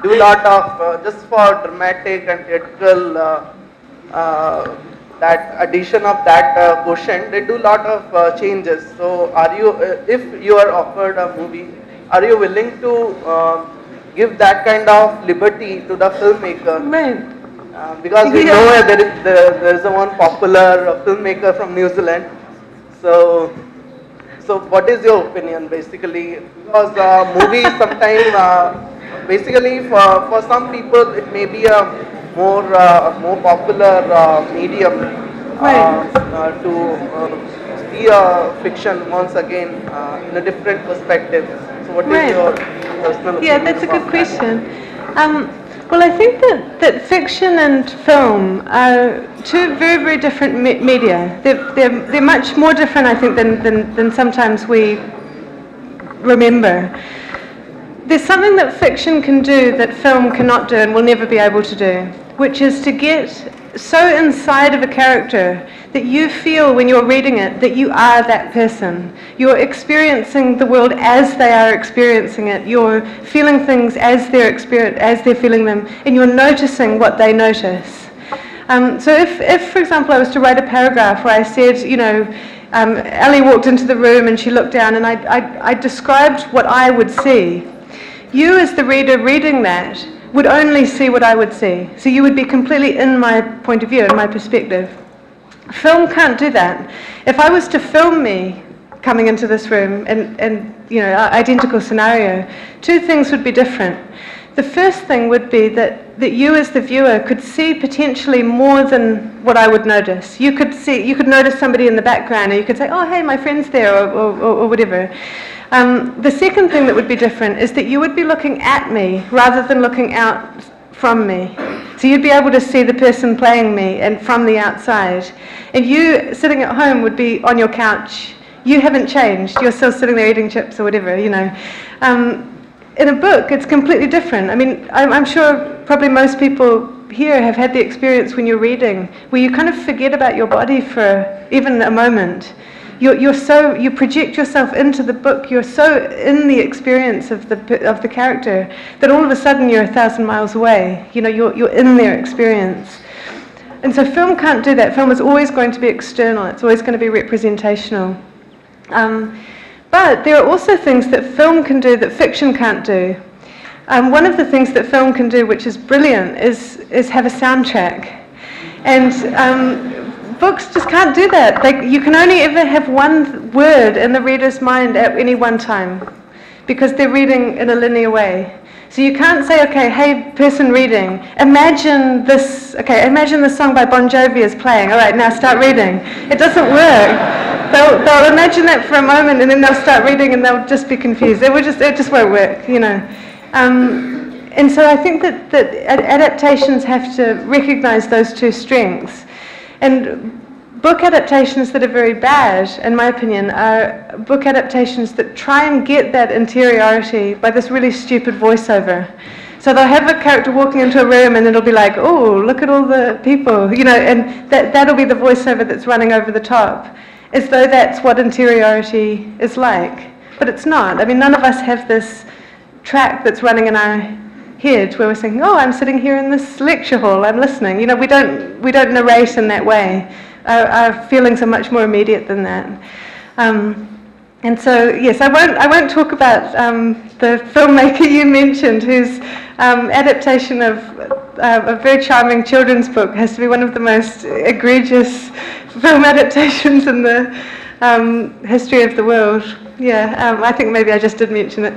do a lot of just for dramatic and theatrical that addition of that quotient. They do a lot of changes. So, if you are offered a movie, are you willing to give that kind of liberty to the filmmaker? Right. Because we know there is one popular filmmaker from New Zealand. So what is your opinion basically? Because movies sometimes, basically for some people it may be a more popular medium to see a fiction once again in a different perspective. So what is your personal opinion? Yeah, that's a good question. Well, I think that fiction and film are two very, very different media. They're much more different, I think, than sometimes we remember. There's something that fiction can do that film cannot do and will never be able to do, which is to get so inside of a character that you feel when you're reading it that you are that person. You're experiencing the world as they are experiencing it. You're feeling things as they're feeling them, and you're noticing what they notice. So if, for example, I was to write a paragraph where I said, Ellie walked into the room and she looked down, and I described what I would see. You, as the reader reading that, would only see what I would see. So you would be completely in my point of view, in my perspective. Film can't do that. If I was to film me coming into this room and identical scenario, two things would be different. The first thing would be that you as the viewer could see potentially more than what I would notice. You could notice somebody in the background, and you could say, oh, hey, my friend's there, or whatever. The second thing that would be different is that you would be looking at me rather than looking out from me. So you'd be able to see the person playing me and from the outside. And you sitting at home would be on your couch. You haven't changed. You're still sitting there eating chips or whatever, In a book, it's completely different. I mean, I'm sure probably most people here have had the experience when you're reading where you kind of forget about your body for even a moment. You project yourself into the book. You're so in the experience of the character that all of a sudden you're 1,000 miles away. You're in their experience. And so film can't do that. Film is always going to be external. It's always going to be representational. But But there are also things that film can do that fiction can't do. One of the things that film can do, which is brilliant, is have a soundtrack. And books just can't do that. You can only ever have one word in the reader's mind at any one time, because they're reading in a linear way. So you can't say, okay, hey, person reading, imagine this song by Bon Jovi is playing. All right, now start reading. It doesn't work. They'll imagine that for a moment, and then they'll start reading, and they'll just be confused. It just won't work, you know. And so I think that adaptations have to recognize those two strengths. And book adaptations that are very bad, in my opinion, are book adaptations that try and get that interiority by this really stupid voiceover. So they'll have a character walking into a room and it'll be like, oh, look at all the people, you know, and that'll be the voiceover that's running over the top, as though that's what interiority is like. But it's not. I mean, none of us have this track that's running in our head where we're saying, oh, I'm sitting here in this lecture hall, I'm listening. You know, we don't narrate in that way. Our feelings are much more immediate than that. And so, yes, I won't talk about the filmmaker you mentioned, whose adaptation of a very charming children's book has to be one of the most egregious film adaptations in the history of the world. Yeah, I think maybe I just did mention it.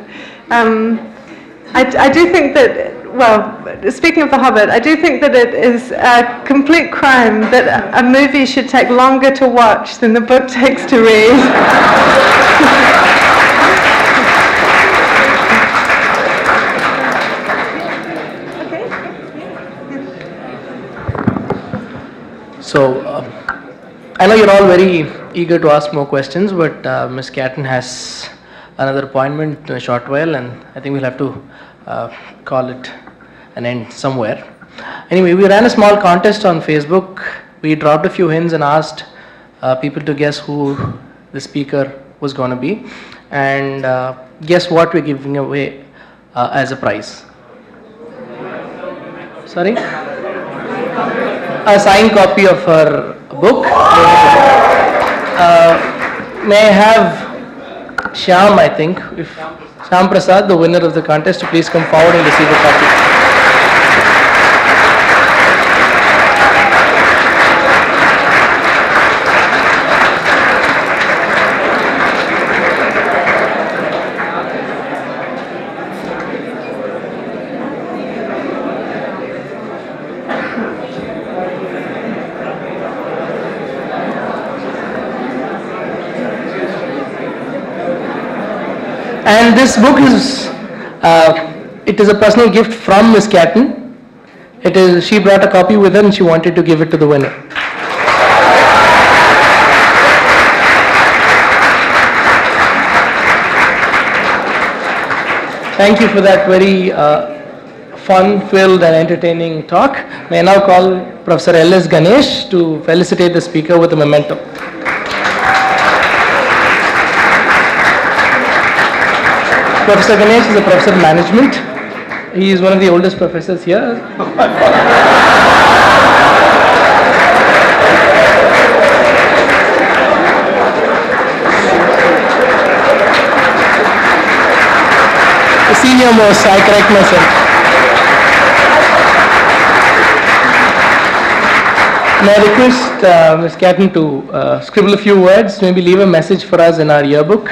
I do think that, well, speaking of The Hobbit, I do think that it is a complete crime that a movie should take longer to watch than the book takes to read. So, I know you're all very eager to ask more questions, but Ms. Catton has another appointment in a short while, and I think we'll have to call it an end somewhere. Anyway, we ran a small contest on Facebook. We dropped a few hints and asked people to guess who the speaker was going to be, and guess what we're giving away as a prize. Sorry? A signed copy of her book. May I have Shyam, I think, if Shyam Prasad, the winner of the contest, to please come forward and receive a copy. And this book is, it is a personal gift from Ms. Catton. She brought a copy with her and she wanted to give it to the winner. Thank you for that very fun-filled and entertaining talk. May I now call Professor L.S. Ganesh to felicitate the speaker with a memento. Professor Ganesh is a professor of management. He is one of the oldest professors here. The senior most, I correct myself. May I request Ms. Catton to scribble a few words, maybe leave a message for us in our yearbook.